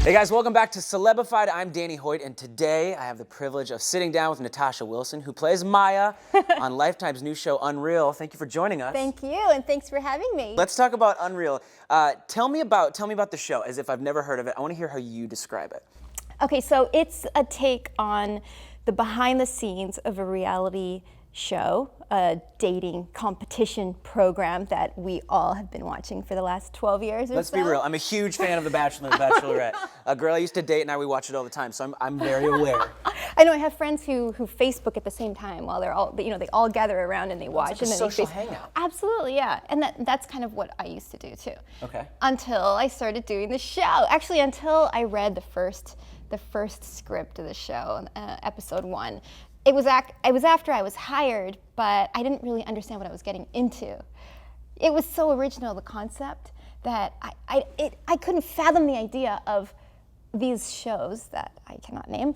Hey guys, welcome back to Celebified. I'm Danny Hoyt, and today I have the privilege of sitting down with Natasha Wilson, who plays Maya on Lifetime's new show, Unreal. Thank you for joining us. Thank you, and thanks for having me. Let's talk about Unreal. Tell me about the show, as if I've never heard of it. I want to hear how you describe it. Okay, so it's a take on the behind the scenes of a reality show, a dating competition program that we all have been watching for the last 12 years or Let's so. be real. I'm a huge fan of The Bachelor and The Bachelorette. A girl I used to date and we watch it all the time, so I'm very aware. I know I have friends who Facebook at the same time while they're all, they all gather around and they watch. It's like and a then social they hangout. Absolutely, yeah. And that's kind of what I used to do too. Okay. Until I started doing the show. Actually, until I read the first script of the show, episode 1. It was after I was hired, but I didn't really understand what I was getting into. It was so original, the concept, that I couldn't fathom the idea of these shows that I cannot name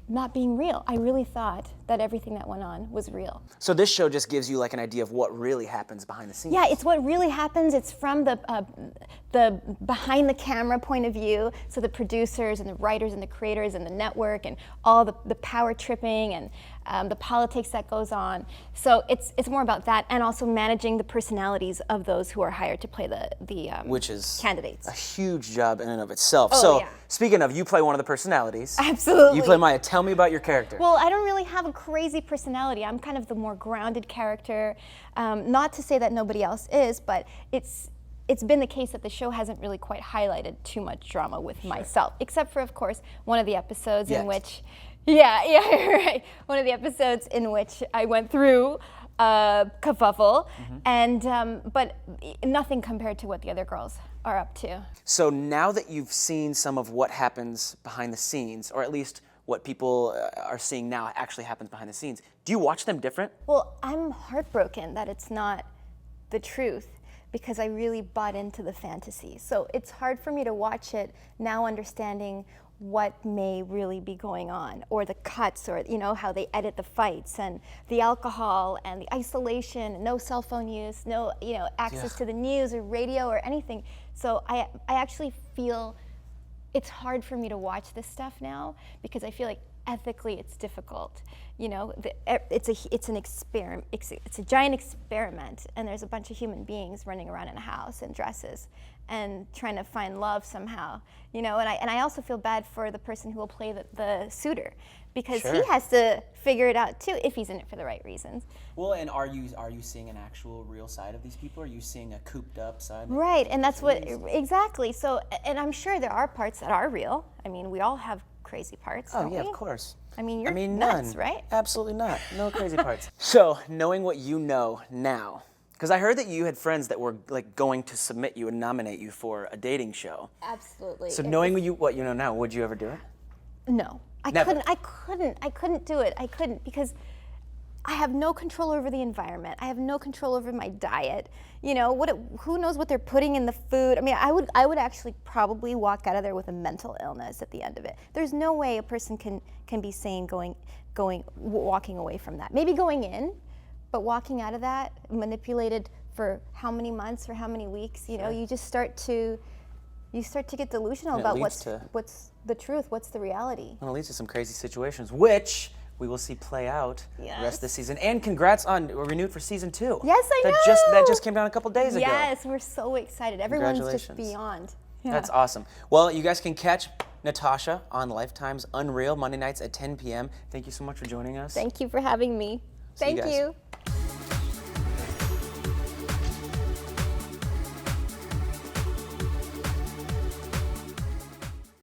not being real. I really thought that everything that went on was real. So this show just gives you like an idea of what really happens behind the scenes. Yeah, it's what really happens. It's from the behind the camera point of view. So the producers and the writers and the creators and the network and all the power tripping and the politics that goes on. So it's more about that, and also managing the personalities of those who are hired to play the which is candidates. A huge job in and of itself. Oh, so yeah. Speaking of, you play one of the personalities. Absolutely. You play Maya. Tell me about your character. Well, I don't really have a crazy personality. I'm kind of the more grounded character. Not to say that nobody else is, but it's been the case that the show hasn't really quite highlighted too much drama with myself, except for, of course, one of the episodes in which, right, one of the episodes in which I went through kerfuffle, and but nothing compared to what the other girls are up to. So now that you've seen some of what happens behind the scenes, or at least what people are seeing now actually happens behind the scenes, do you watch them different? Well, I'm heartbroken that it's not the truth, because I really bought into the fantasy. So it's hard for me to watch it now, understanding what may really be going on, or the cuts, or how they edit the fights, and the alcohol and the isolation, no cell phone use, no access to the news or radio or anything. So I actually feel it's hard for me to watch this stuff now, because I feel like ethically it's difficult. It's an experiment. It's a giant experiment, and there's a bunch of human beings running around in a house in dresses and trying to find love somehow. And I also feel bad for the person who will play the suitor, because he has to figure it out too, if he's in it for the right reasons. Well, and are you seeing an actual real side of these people? Are you seeing a cooped up side? Right, and that's what exactly. So, and I'm sure there are parts that are real. I mean, we all have crazy parts. Oh don't yeah, we? of course. I mean, you're nuts, none. right? Absolutely not. No crazy parts. So, knowing what you know now, because I heard that you had friends that were like going to submit you and nominate you for a dating show. Absolutely. So knowing what you know now, would you ever do it? No, Never. I couldn't do it. I couldn't, because I have no control over the environment. I have no control over my diet. Who knows what they're putting in the food? I mean, I would actually probably walk out of there with a mental illness at the end of it. There's no way a person can be sane walking away from that. Maybe going in, but walking out of that, manipulated for how many months or how many weeks, you just start to get delusional about what's the truth, what's the reality. Well, it leads to some crazy situations, which we will see play out the rest of the season. And congrats on renewed for season 2. Yes, I know. That just came down a couple days ago. Yes, we're so excited. Everyone's just beyond. Yeah. That's awesome. Well, you guys can catch Natasha on Lifetime's Unreal Monday nights at 10 p.m. Thank you so much for joining us. Thank you for having me. See you Thank guys. you.